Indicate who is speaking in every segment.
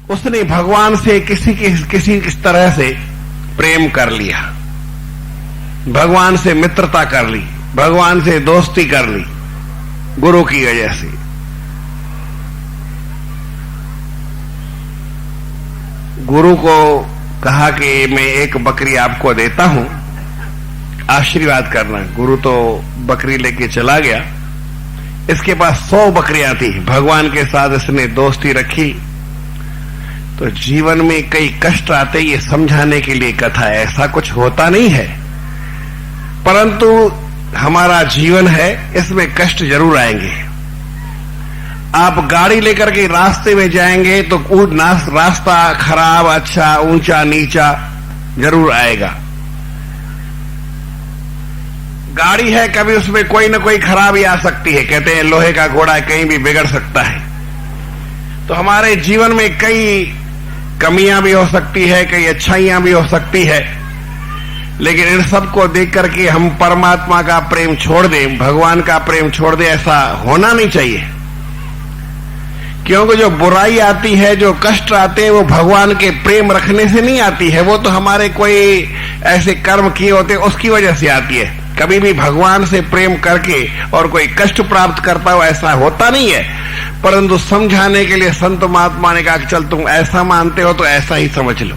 Speaker 1: उसने भगवान से किसी तरह से प्रेम कर लिया, भगवान से मित्रता कर ली, भगवान से दोस्ती कर ली गुरु की वजह से। गुरु को कहा कि मैं एक बकरी आपको देता हूं, आशीर्वाद करना। गुरु तो बकरी लेके चला गया। इसके पास 100 बकरियां थी। भगवान के साथ इसने दोस्ती रखी। तो जीवन में कई कष्ट आते, ये समझाने के लिए कथा है। ऐसा कुछ होता नहीं है, परंतु हमारा जीवन है, इसमें कष्ट जरूर आएंगे। आप गाड़ी लेकर के रास्ते में जाएंगे तो रास्ता खराब, अच्छा, ऊंचा नीचा जरूर आएगा। गाड़ी है, कभी उसमें कोई ना कोई खराबी आ सकती है। कहते हैं लोहे का घोड़ा कहीं भी बिगड़ सकता है। तो हमारे जीवन में कई कमियां भी हो सकती है, कई अच्छाइयां भी हो सकती है, लेकिन इन सबको देख करके हम परमात्मा का प्रेम छोड़ दें, भगवान का प्रेम छोड़ दें, ऐसा होना नहीं चाहिए। क्योंकि जो बुराई आती है, जो कष्ट आते हैं, वो भगवान के प्रेम रखने से नहीं आती है। वो तो हमारे कोई ऐसे कर्म किए होते हैं उसकी वजह से आती है। कभी भी भगवान से प्रेम करके और कोई कष्ट प्राप्त करता हो ऐसा होता नहीं है। परंतु समझाने के लिए संत महात्मा ने कहा कि चल तुम ऐसा मानते हो तो ऐसा ही समझ लो।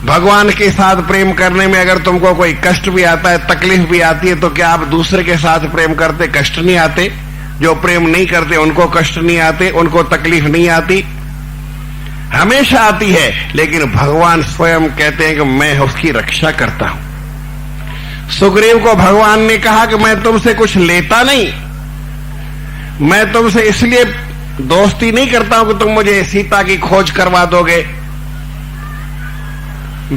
Speaker 1: भगवान के साथ प्रेम करने में अगर तुमको कोई कष्ट भी आता है, तकलीफ भी आती है, तो क्या आप दूसरे के साथ प्रेम करते कष्ट नहीं आते? जो प्रेम नहीं करते उनको कष्ट नहीं आते, उनको तकलीफ नहीं आती? हमेशा आती है। लेकिन भगवान स्वयं कहते हैं कि मैं उसकी रक्षा करता हूं। सुग्रीव को भगवान ने कहा कि मैं तुमसे कुछ लेता नहीं, मैं तुमसे इसलिए दोस्ती नहीं करता हूं कि तुम मुझे सीता की खोज करवा दोगे,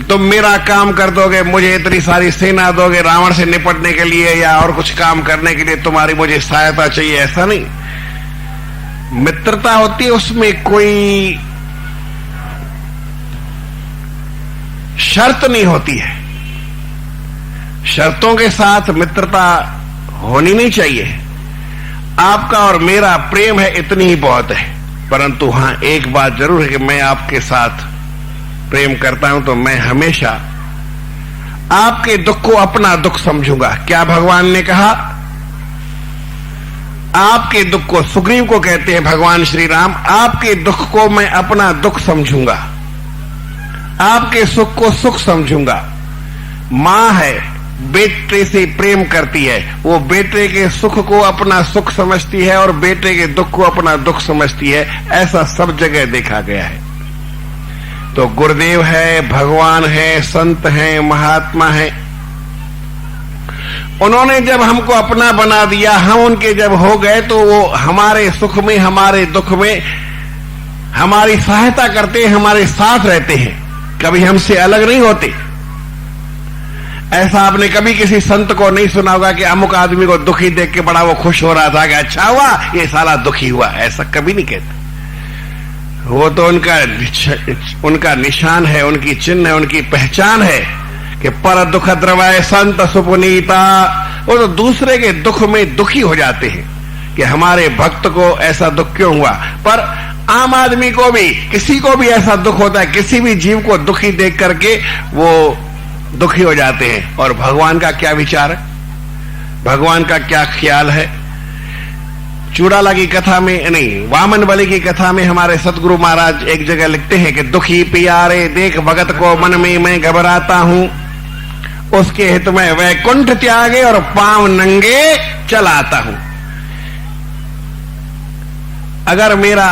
Speaker 1: तुम मेरा काम कर दोगे, मुझे इतनी सारी सेना दोगे रावण से निपटने के लिए या और कुछ काम करने के लिए तुम्हारी मुझे सहायता चाहिए, ऐसा नहीं। मित्रता होती है, उसमें कोई शर्त नहीं होती है। शर्तों के साथ मित्रता होनी नहीं चाहिए। आपका और मेरा प्रेम है, इतनी ही बहुत है। परंतु हां, एक बात जरूर है कि मैं आपके साथ प्रेम करता हूं तो मैं हमेशा आपके दुख को अपना दुख समझूंगा। क्या भगवान ने कहा? आपके दुख को, सुग्रीव को कहते हैं भगवान श्री राम, आपके दुख को मैं अपना दुख समझूंगा, आपके सुख को सुख समझूंगा। मां है, बेटे से प्रेम करती है, वो बेटे के सुख को अपना सुख समझती है और बेटे के दुख को अपना दुख समझती है। ऐसा सब जगह देखा गया है। तो गुरुदेव है, भगवान है, संत हैं, महात्मा हैं, उन्होंने जब हमको अपना बना दिया, हम उनके जब हो गए, तो वो हमारे सुख में, हमारे दुख में हमारी सहायता करते हैं, हमारे साथ रहते हैं, कभी हमसे अलग नहीं होते। ऐसा आपने कभी किसी संत को नहीं सुना होगा कि अमुक आदमी को दुखी देख के बड़ा वो खुश हो रहा था कि अच्छा हुआ ये साला दुखी हुआ, ऐसा कभी नहीं कहते। वो तो उनका निशान है, उनकी चिन्ह है, उनकी पहचान है कि पर दुख द्रवाय संत सुपुनीता। वो तो दूसरे के दुख में दुखी हो जाते हैं कि हमारे भक्त को ऐसा दुख क्यों हुआ। पर आम आदमी को भी, किसी को भी ऐसा दुख होता है, किसी भी जीव को दुखी देख करके वो दुखी हो जाते हैं। और भगवान का क्या विचार है, भगवान का क्या ख्याल है? चूड़ाला की कथा में, नहीं, वामन बलि की कथा में हमारे सतगुरु महाराज एक जगह लिखते हैं कि दुखी पियारे देख भगत को मन में मैं घबराता हूं, उसके हित में वैकुंठ त्यागे और पांव नंगे चलाता हूं। अगर मेरा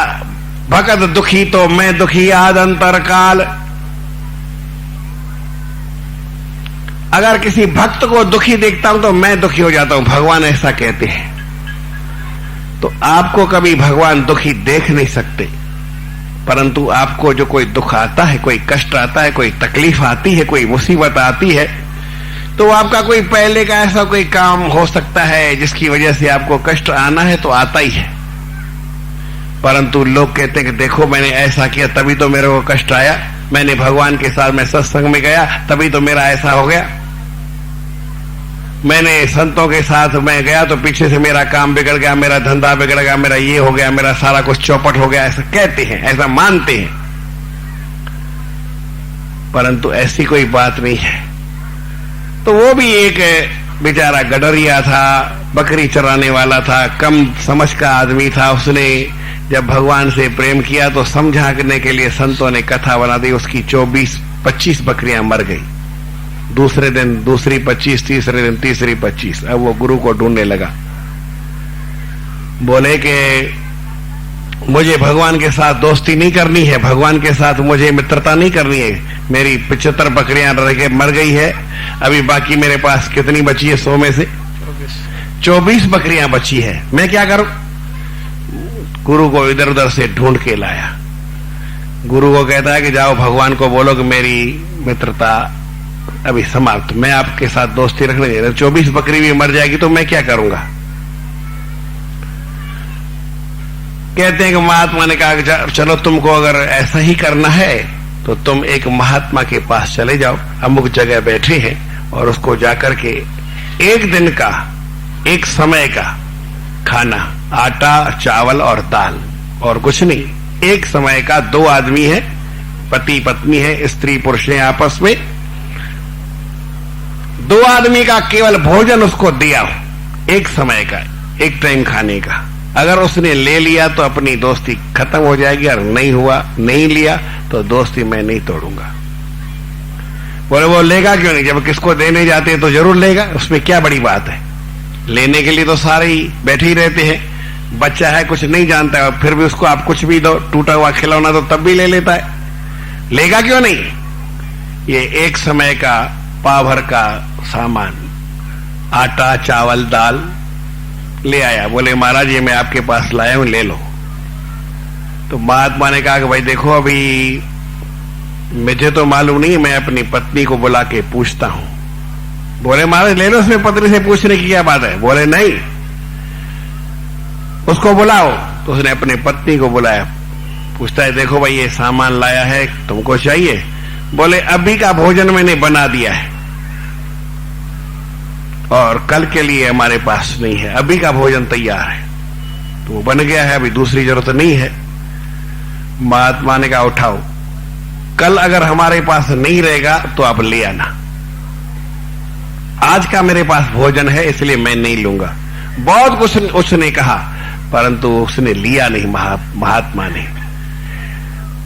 Speaker 1: भगत दुखी तो मैं दुखी आद अंतर काल। अगर किसी भक्त को दुखी देखता हूं तो मैं दुखी हो जाता हूं, भगवान ऐसा कहते हैं। तो आपको कभी भगवान दुखी देख नहीं सकते, परंतु आपको जो कोई दुख आता है, कोई कष्ट आता है, कोई तकलीफ आती है, कोई मुसीबत आती है, तो आपका कोई पहले का ऐसा कोई काम हो सकता है जिसकी वजह से आपको कष्ट आना है, तो आता ही है। परंतु लोग कहते हैं कि देखो मैंने ऐसा किया तभी तो मेरे को कष्ट आया, मैंने भगवान के साथ मैं सत्संग में गया तभी तो मेरा ऐसा हो गया। मैंने संतों के साथ मैं गया तो पीछे से मेरा काम बिगड़ गया, मेरा धंधा बिगड़ गया, मेरा ये हो गया, मेरा सारा कुछ चौपट हो गया, ऐसा कहते हैं, ऐसा मानते हैं। परंतु ऐसी कोई बात नहीं है। तो वो भी एक बेचारा गडरिया था, बकरी चराने वाला था, कम समझ का आदमी था। उसने जब भगवान से प्रेम किया तो समझाने के लिए संतों ने कथा बना दी। उसकी 24-25 बकरियां मर गई। दूसरे दिन दूसरी 25, तीसरे दिन तीसरी 25। अब वो गुरु को ढूंढने लगा। बोले कि मुझे भगवान के साथ दोस्ती नहीं करनी है, भगवान के साथ मुझे मित्रता नहीं करनी है। मेरी 75 बकरियां रह के मर गई है। अभी बाकी मेरे पास कितनी बची है? 100 में से 24 बकरियां बची है। मैं क्या करूं? गुरु को इधर उधर से ढूंढ के लाया। गुरु को कहता है कि जाओ भगवान को बोलो कि मेरी मित्रता अभी समाप्त, मैं आपके साथ दोस्ती रखने दे रहा। 24 बकरी भी मर जाएगी तो मैं क्या करूंगा? कहते हैं कि महात्मा ने कहा कि चलो तुमको अगर ऐसा ही करना है तो तुम एक महात्मा के पास चले जाओ, अमुक जगह बैठे हैं, और उसको जाकर के एक दिन का, एक समय का खाना, आटा, चावल और दाल और कुछ नहीं, एक समय का, 2 आदमी है, पति पत्नी है, स्त्री पुरुष है आपस में, 2 आदमी का केवल भोजन उसको दिया, एक समय का, एक टाइम खाने का। अगर उसने ले लिया तो अपनी दोस्ती खत्म हो जाएगी, और नहीं हुआ, नहीं लिया तो दोस्ती मैं नहीं तोड़ूंगा। बोले वो लेगा क्यों नहीं? जब किसको देने जाते हैं तो जरूर लेगा, उसमें क्या बड़ी बात है? लेने के लिए तो सारे ही बैठे ही रहते हैं। बच्चा है, कुछ नहीं जानता है, फिर भी उसको आप कुछ भी दो, टूटा हुआ खिलौना तो तब भी ले लेता है। लेगा क्यों नहीं? ये एक समय का पाव भर का सामान, आटा, चावल, दाल ले आया। बोले महाराज ये मैं आपके पास लाया हूं, ले लो। तो महात्मा ने कहा कि भाई देखो, अभी मुझे तो मालूम नहीं, मैं अपनी पत्नी को बुला के पूछता हूं। बोले महाराज ले लो, उसमें पत्नी से पूछने की क्या बात है? बोले नहीं, उसको बुलाओ। तो उसने अपनी पत्नी को बुलाया। पूछता है देखो भाई ये सामान लाया है, तुमको चाहिए? बोले अभी का भोजन मैंने बना दिया है और कल के लिए हमारे पास नहीं है, अभी का भोजन तैयार है, तो वो बन गया है, अभी दूसरी जरूरत नहीं है। महात्मा ने कहा उठाओ, कल अगर हमारे पास नहीं रहेगा तो आप ले आना, आज का मेरे पास भोजन है इसलिए मैं नहीं लूंगा। बहुत कुछ उसने कहा, परंतु उसने लिया नहीं महात्मा ने।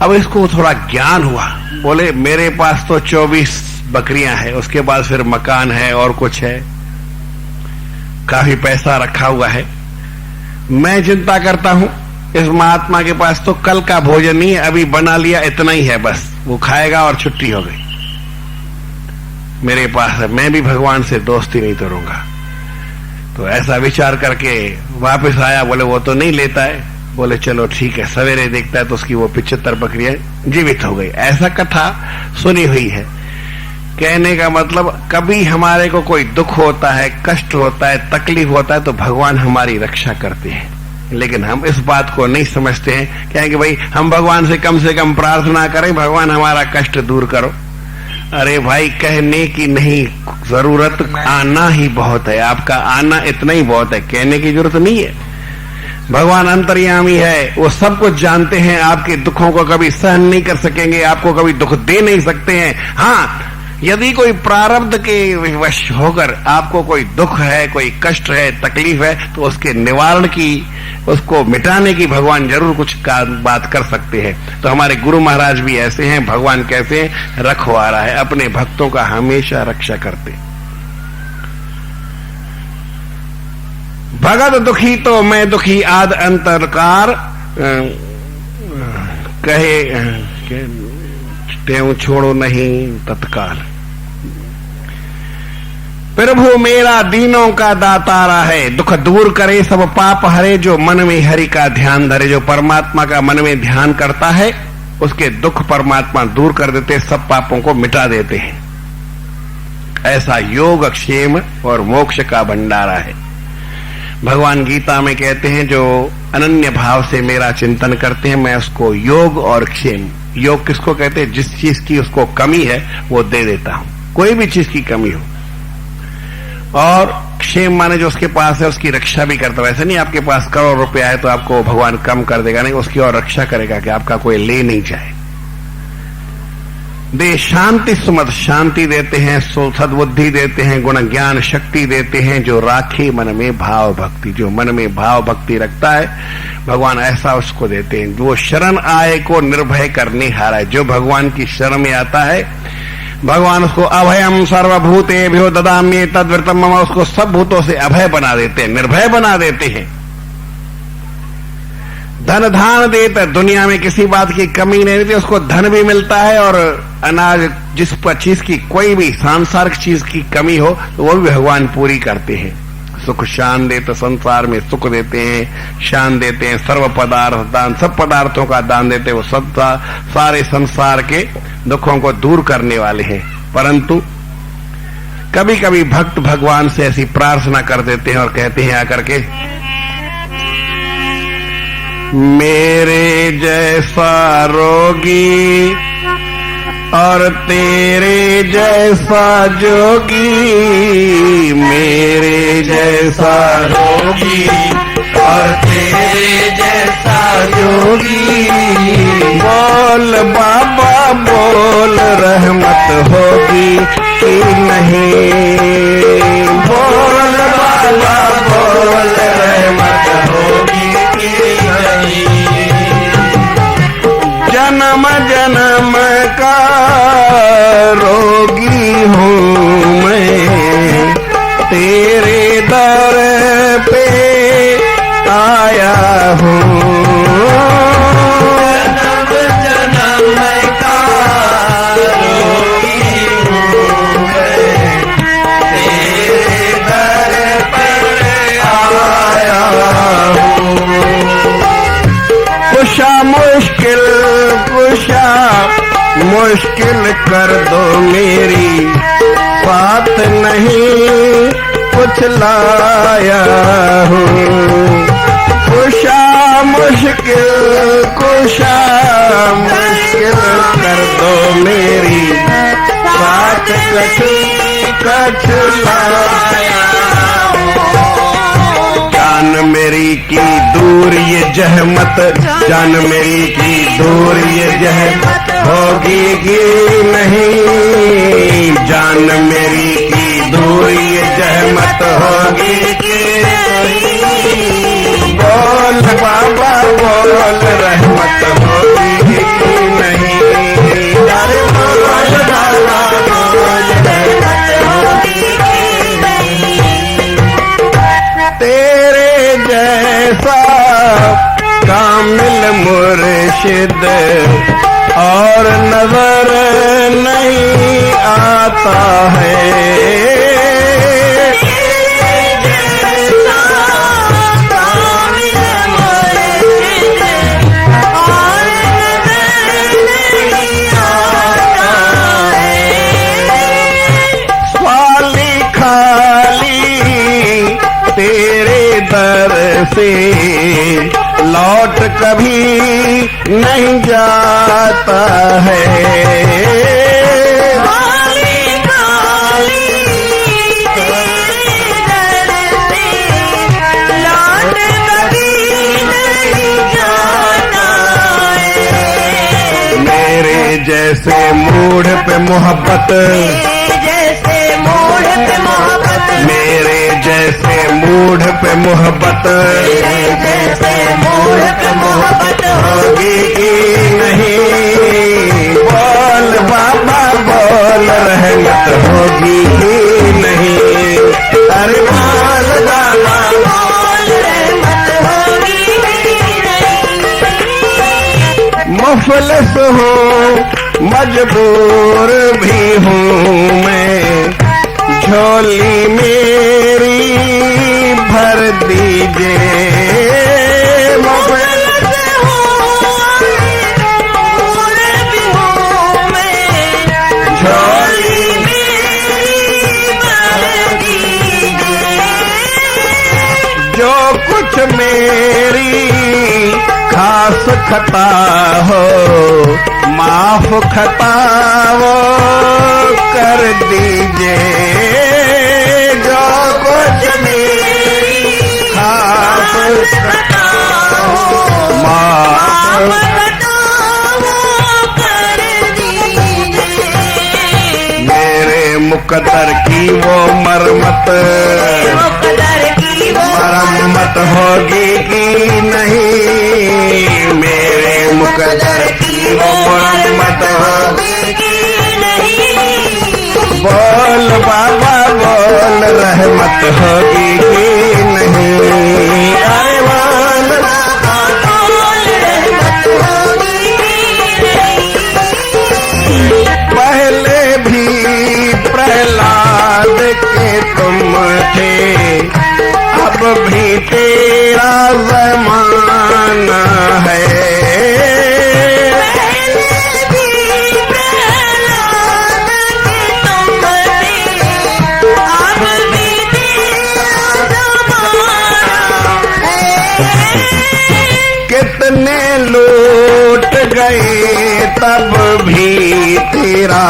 Speaker 1: अब इसको थोड़ा ज्ञान हुआ। बोले मेरे पास तो 24 बकरियां हैं, उसके बाद फिर मकान है और कुछ है, काफी पैसा रखा हुआ है। मैं चिंता करता हूं इस महात्मा के पास तो कल का भोजन नहीं है, अभी बना लिया, इतना ही है बस, वो खाएगा और छुट्टी हो गई। मेरे पास है, मैं भी भगवान से दोस्ती नहीं तोड़ूंगा। तो ऐसा विचार करके वापस आया। बोले वो तो नहीं लेता है। बोले चलो ठीक है। सवेरे देखता है तो उसकी वो 75 बकरियां जीवित हो गई। ऐसा कथा सुनी हुई है। कहने का मतलब कभी हमारे को कोई दुख होता है, कष्ट होता है, तकलीफ होता है तो भगवान हमारी रक्षा करते हैं, लेकिन हम इस बात को नहीं समझते हैं। कहेंगे भाई हम भगवान से कम प्रार्थना करें, भगवान हमारा कष्ट दूर करो। अरे भाई कहने की नहीं जरूरत, आना ही बहुत है। आपका आना इतना ही बहुत है, कहने की जरूरत नहीं है। भगवान अंतर्यामी है, वो सब कुछ जानते हैं। आपके दुखों को कभी सहन नहीं कर सकेंगे, आपको कभी दुख दे नहीं सकते हैं। हाँ, यदि कोई प्रारब्ध के वश होकर आपको कोई दुख है, कोई कष्ट है, तकलीफ है, तो उसके निवारण की, उसको मिटाने की भगवान जरूर कुछ बात कर सकते हैं। तो हमारे गुरु महाराज भी ऐसे हैं। भगवान कैसे हैं? रखवाला है, अपने भक्तों का हमेशा रक्षा करते। भगत दुखी तो मैं दुखी आद अंतरकार, कहे त्यों छोड़ो नहीं तत्काल। प्रभु मेरा दीनों का दातारा है, दुख दूर करे सब पाप हरे। जो मन में हरि का ध्यान धरे, जो परमात्मा का मन में ध्यान करता है उसके दुख परमात्मा दूर कर देते, सब पापों को मिटा देते हैं। ऐसा योग क्षेम और मोक्ष का भंडारा है। भगवान गीता में कहते हैं जो अनन्य भाव से मेरा चिंतन करते हैं मैं उसको योग और क्षेम। योग किसको कहते हैं? जिस चीज की उसको कमी है वो दे देता हूं, कोई भी चीज की कमी हो। और क्षेम माने जो उसके पास है उसकी रक्षा भी करता है। ऐसा नहीं आपके पास करोड़ रुपया है तो आपको भगवान कम कर देगा, नहीं, उसकी और रक्षा करेगा कि आपका कोई ले नहीं जाए। दे शांति सुमत, शांति देते हैं, सद्बुद्धि देते हैं, गुण ज्ञान शक्ति देते हैं। जो राखे मन में भाव भक्ति, जो मन में भाव भक्ति रखता है भगवान ऐसा उसको देते हैं। वो शरण आए को निर्भय करने हारा है। जो भगवान की शरण में आता है भगवान उसको अभयम सर्वभूतेभ्यो ददाम्ये तद्व्रतम मम, उसको सब भूतों से अभय बना देते हैं, निर्भय बना देते हैं। धन धान देते, दुनिया में किसी बात की कमी नहीं रहती, उसको धन भी मिलता है और अनाज, जिस चीज की कोई भी सांसारिक चीज की कमी हो तो वो भी भगवान पूरी करते हैं। सुख शान देते, संसार में सुख देते हैं, शान देते हैं, सर्व पदार्थ दान, सब पदार्थों का दान देते हैं। वो सब सारे संसार के दुखों को दूर करने वाले हैं। परंतु कभी कभी भक्त भगवान से ऐसी प्रार्थना कर देते हैं और कहते हैं आकर के, मेरे जैसा रोगी और तेरे जैसा जोगी, मेरे जैसा रोगी और तेरे जैसा जोगी, बोल बाबा बोल रहमत होगी कि नहीं, बोल बाबा बोल रहमत होगी कि नहीं। जन्म जन्म का रोगी हूँ मैं, तेरे दर पे आया हूँ। जन्म जन्म का रोगी हूँ मैं, तेरे दर पे आया हूँ। कुशा मुश्किल कुशा मुश्किल कर दो मेरी, बात नहीं कुछ लाया हूँ। कुशा मुश्किल कर दो मेरी, बात कछ लाया हूँ। जान मेरी की दूर ये जहमत, जान मेरी की दूर ये जहमत होगी कि नहीं, जान मेरी की दूर ये जहमत होगी कि नहीं। बोल बाबा बोल रहमत होगी कि नहीं, अरे बोल बाबा बोल रहमत होगी कि नहीं। तेरे जैसा कामिल मुर्शिद और नजर नहीं आता है। स्वाली खाली तेरे दर से लौट कभी नहीं जाता है। खाली खाली तेरे दर से लौट कभी नहीं जाता है। मेरे जैसे मूढ़ पे मोहब्बत, मेरे जैसे मूढ़ पे मोहब्बत, होगी कि नहीं। बोल बाबा बोल रहमत होगी कि नहीं, अरे बोल बाबा बोल रहमत होगी कि नहीं। मुफलिस हूँ मजबूर भी हूँ मैं, झोली मेरी भर दीजिए। झोली मेरी भर दीजिए। जो कुछ मेरी खास खता हो, माफ खता वो कर दीजिए। जो कुछ मेरी खास माफ मेरे मुकद्दर की वो मरम्मत होगी कि नहीं, मेरे मुकद्दर की वो मरम्मत होगी कि नहीं। बोल बाबा बोल रहमत होगी कि नहीं, अरे बोल बाबा बोल रहमत होगी कि नहीं। पहले भी प्रहलाद के तुम थे, अब भी तेरा ज़माना है। पहले भी प्रहलाद के तुम थे, अब भी तेरा ज़माना है। कितने लूट गए तब भी तेरा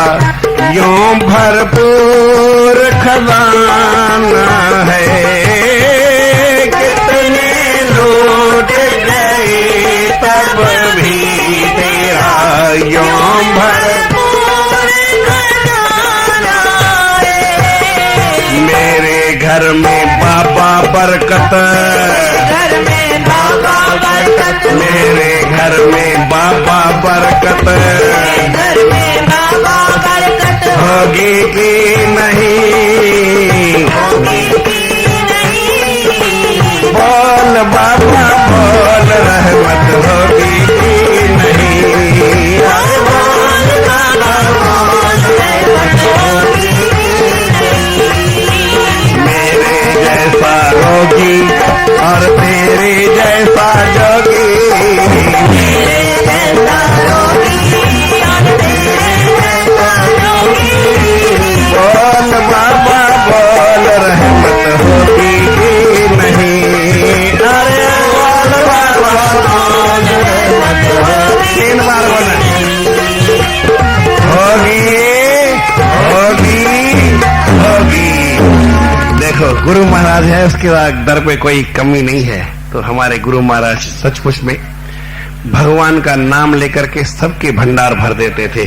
Speaker 1: यूं भरपूर खजाना है। कितने लूट गए तब भी तेरा यूं भरपूर खजाना है। मेरे घर में बाबा बरकत, घर में बाबा बरकत, मेरे घर में बाबा बरकत, घर में बाबा बरकत होगी कि नहीं, होगी कि नहीं। बोल बाबा बोल रहमत होगी कि नहीं, बोल बाबा बोल रहमत होगी कि नहीं। मेरे जैसा रोगी और तेरे जैसा जोगी, मेरे जैसा रोगी और तेरे जैसा जोगी। बोल बाबा बोल रहमत होगी कि नहीं, अरे बोल बाबा बोल रहमत होगी। 3 बार बोला, होगी होगी होगी। देखो गुरु महाराज है, उसके दर पे कोई कमी नहीं है। तो हमारे गुरु महाराज सचमुच में भगवान का नाम लेकर के सबके भंडार भर देते थे।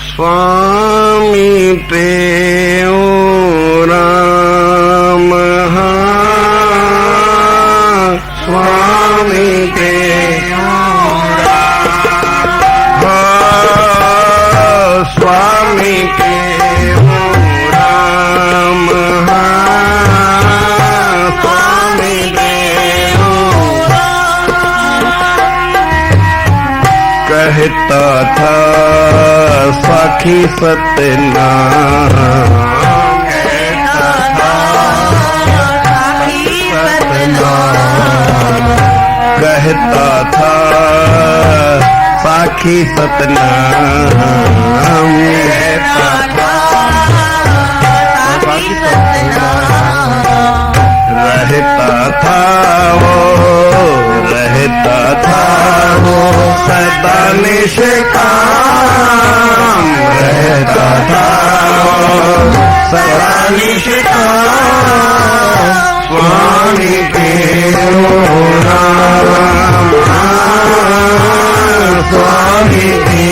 Speaker 1: स्वामी ते ओ राम, स्वामी ते स्वामी के ओ राम, स्वामी के ओ कहता था सखी सतनाम, कहता था सखी सतनाम, कहता था साखी सतनाम, कहता था साखी सतनाम। रहता था वो, रहता था वो सदा निष्काम, रहता था वो सदा निष्काम। स्वामी के नाम, स्वामी के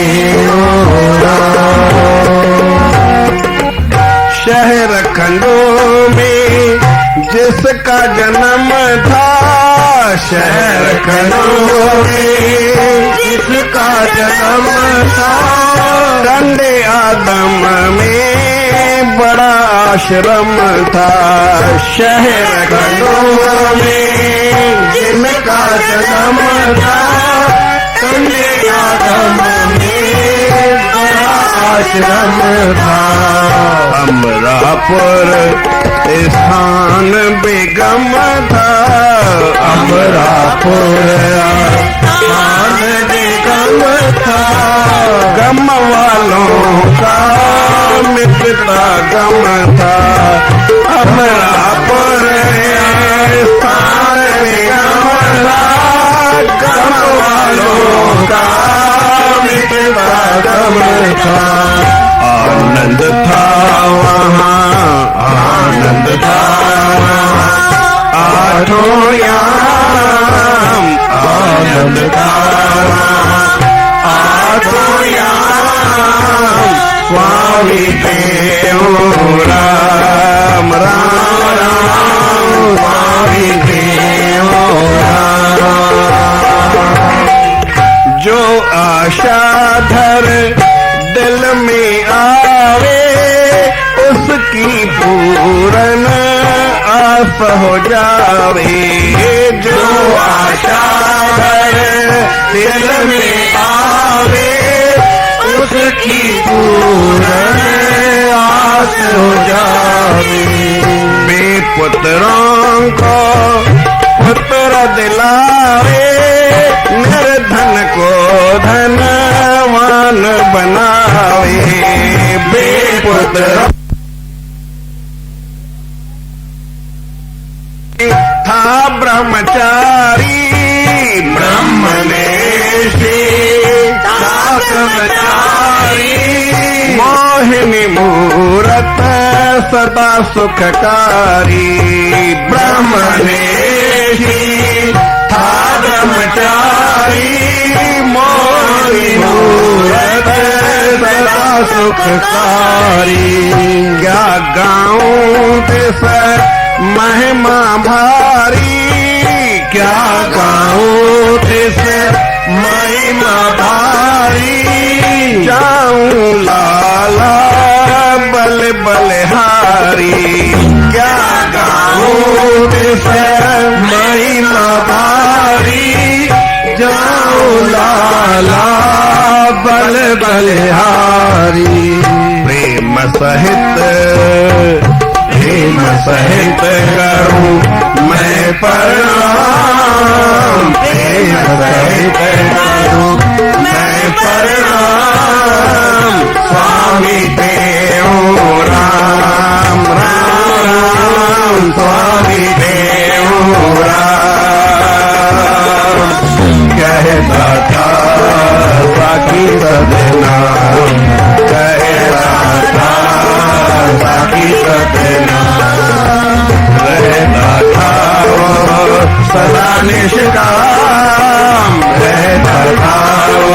Speaker 1: शहर खंडों में जिसका जन्म था, शहर खंडों में जिसका जन्म था, डंडे आदम में बड़ा आश्रम था। शहर खंडों में जिसका जन्म था, डंडे आदम में बड़ा आश्रम था। अमरापुर स्थान बेगम था, अमरापुर स्थान बेगम था। गम वालों का मिटता गम था, अमरापुर स्थान बेगम स्वामी देव राम राम राम स्वामी देव राम। जो आशा धर दिल में आवे उसकी पूरन आस हो जावे। जो आशा धर दिल में आवे उसकी पूरन आस हो जावे। बेपुत्रों को पुत्र दिलावे निर्धन को धनवान बनावे। बेपुत्र था ब्रह्मचारी ब्रह्मनेशी था ब्रह्मचारी। मोहिनी मूरत सदा सुखकारी ब्रह्मनेशी था ब्रह्मचारी। मोहिनी मूरत सदा सुखकारी। क्या गाऊं तिस महिमा भारी क्या गाऊं तिस महिमा भारी। जाऊं लाला बल बलहारी क्या गाऊं तिस महिमा भारी। जाऊं लाला बल बलहारी। प्रेम सहित करूं मैं प्रणाम। प्रेम सहित करूं मैं प्रणाम। स्वामी देव राम राम राम स्वामी देव राम। कहता था बाकी सदना कहता था बाकी सदना रहता था वो सदा निष्काम। रहता था वो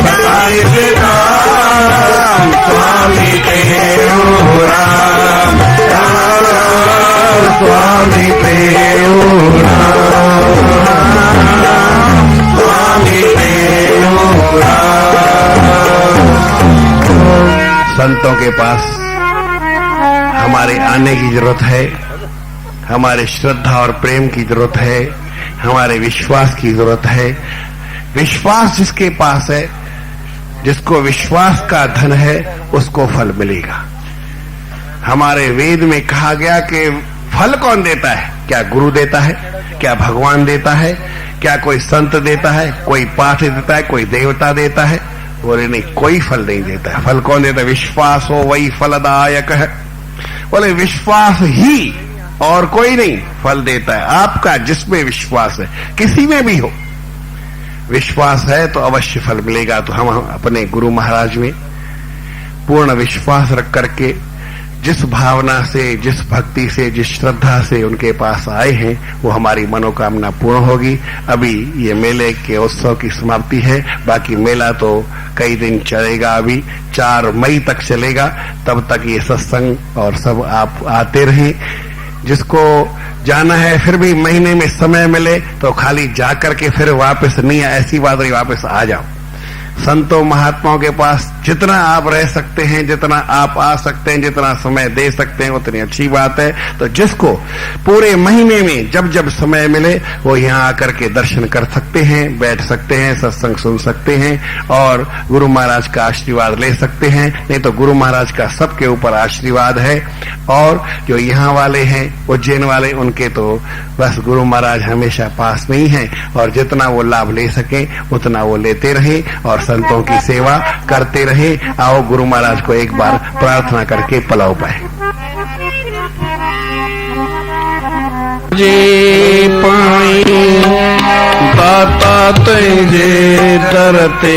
Speaker 1: सदा निष्काम। स्वामी देव राम राम राम स्वामी देव राम स्वामी देव राम। संतों के पास हमारे आने की जरूरत है। हमारे श्रद्धा और प्रेम की जरूरत है। हमारे विश्वास की जरूरत है। विश्वास जिसके पास है, जिसको विश्वास का धन है, उसको फल मिलेगा। हमारे वेद में कहा गया कि फल कौन देता है? क्या गुरु देता है? क्या भगवान देता है? क्या कोई संत देता है? कोई पाठ देता है? कोई देवता देता है? बोले नहीं, कोई फल नहीं देता है। फल कौन देता है? विश्वास हो वही फलदायक है। बोले विश्वास ही और कोई नहीं फल देता है। आपका जिसमें विश्वास है, किसी में भी हो, विश्वास है तो अवश्य फल मिलेगा। तो हम अपने गुरु महाराज में पूर्ण विश्वास रख करके जिस भावना से, जिस भक्ति से, जिस श्रद्धा से उनके पास आए हैं, वो हमारी मनोकामना पूर्ण होगी। अभी ये मेले के उत्सव की समाप्ति है। बाकी मेला तो कई दिन चलेगा। अभी 4 मई तक चलेगा। तब तक ये सत्संग और सब आप आते रहें। जिसको जाना है फिर भी महीने में समय मिले तो खाली जाकर के फिर वापस नहीं, ऐसी बात नहीं, वापस आ जाओ। संतों महात्माओं के पास जितना आप रह सकते हैं, जितना आप आ सकते हैं, जितना समय दे सकते हैं, उतनी अच्छी बात है। तो जिसको पूरे महीने में जब जब समय मिले वो यहाँ आकर के दर्शन कर सकते हैं, बैठ सकते हैं, सत्संग सुन सकते हैं और गुरु महाराज का आशीर्वाद ले सकते हैं। नहीं तो गुरु महाराज का सबके ऊपर आशीर्वाद है। और जो यहाँ वाले हैं, उज्जैन वाले, उनके तो बस गुरु महाराज हमेशा पास नहीं है और जितना वो लाभ ले सके उतना वो लेते रहें और संतों की सेवा करते रहें। आओ गुरु महाराज को एक बार प्रार्थना करके पलाव पाए। जी पाई दाता तुझे डरते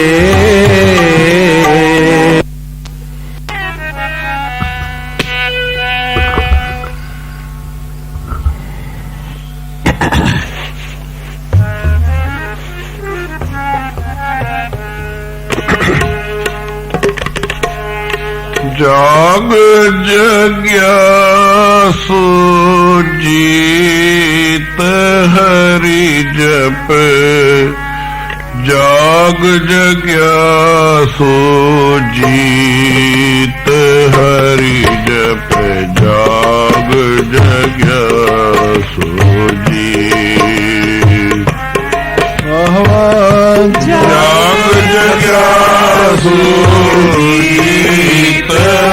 Speaker 1: जाग जग्यासु जीत हरि जप, जाग जग्यासु जीत हरि जप, जाग जग्यासु जीत, जाग जग्यासु जीत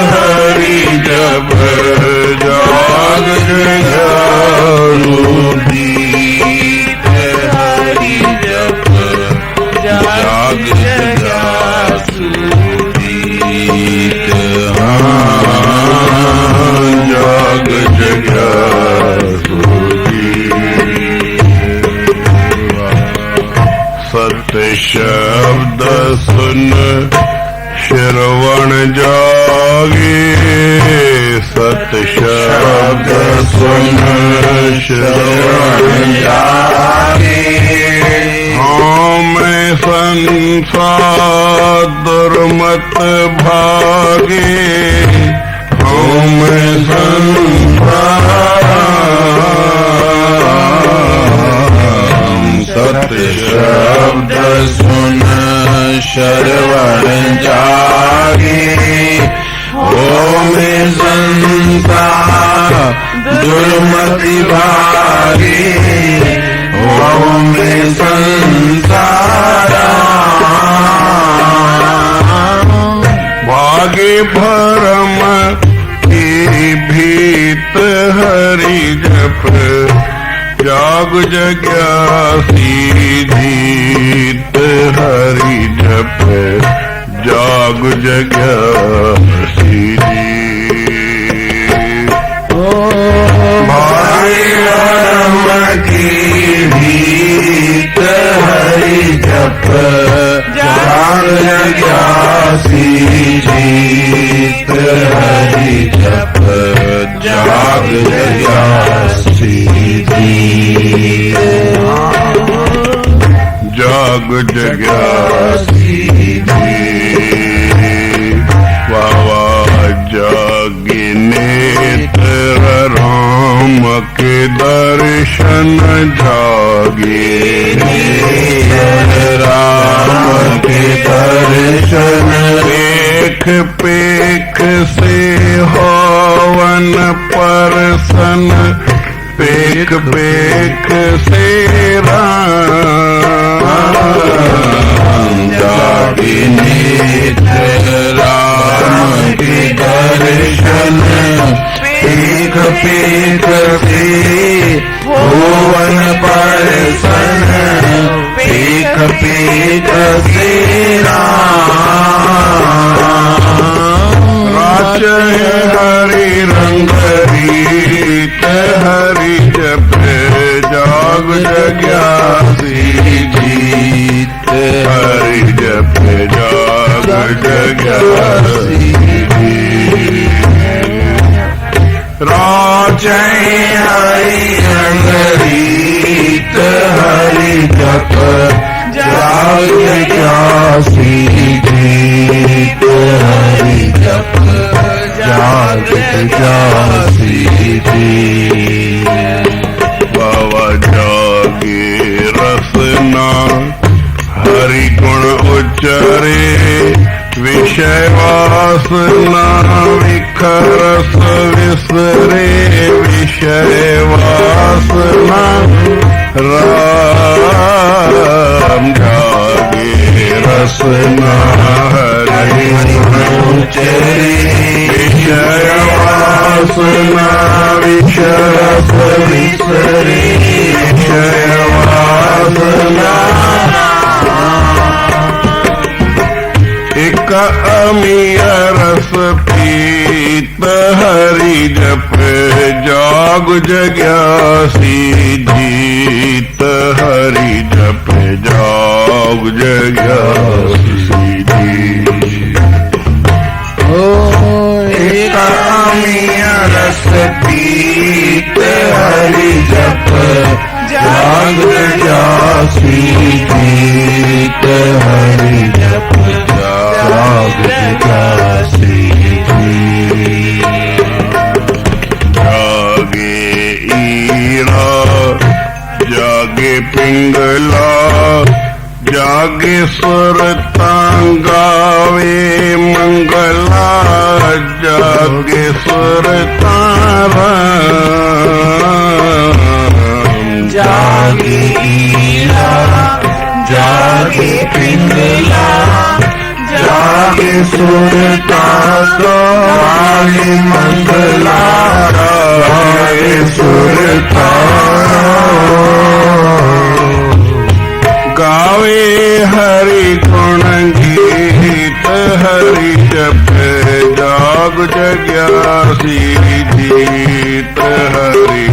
Speaker 1: हरि जप, जाग जग्यासु जीत हरि जप, जाग जग्यासु जीत, जाग जग्यासु जीत। सत्य शब्द सुन श्रवण जागे, सत्य शब्द सुन श्रवण जागे, मैं संसार दुर्मत भागे, मैं संसार, सत्य शब्द सुन श्रवण जागे, मैं संसार दुर्मति भागे, मैं संसार भागे भरम की भीत हरि जप, जाग जग्यासी जीत हरि जप, जाग जग्यासी जीत। भागे भरम की भीत हरि जप, जाग जग्यासी जीत हरि जप, जाग जग्यासी जीत, जाग जग्यासी जीत। बाबा जागे नेत्र राम के दर्शन जागे, राम के दर्शन, पेख पेख से हवन परसन, पेख पेख से राम, जागे नेत्र राम के दर्शन, पेख पेख से भुवन परसन, पेख पेख से राम, राचय हरि रंग रीत हरि जप, जाग जग्यासी जीत हरि जप, जाग जग्यासी जीत। राचय हरि रंग रीत हरि जप, जाग जग्यासी जीत हरि जप, जाग जग्यासी जीत। बाबा जागे रसना हरि गुण उच्चरे, विषय वासना विखरस विसरे, विषय वासना राम, जागे रसना हरि गुण उच्चरे, विषय वासना विखरस विसरे, विषय वासना एक अमीय रस पीत हरि जप, जाग जग्यासी जीत हरि जप, जाग जग्यासी जीत। एक अमीय रस पीत हरि जप, जाग जग्यासी जीत हरि जप, जाग जग्यासी जीत। पिंगला जागे सुरता गावे मंगला जागे सुरता
Speaker 2: जागे ईरा जागे पिंगला जागे सुरता गावे मंगला जागे सुरता
Speaker 1: गावे हरि गुण गीत हरि जप जाग जग्या सी जीत हरि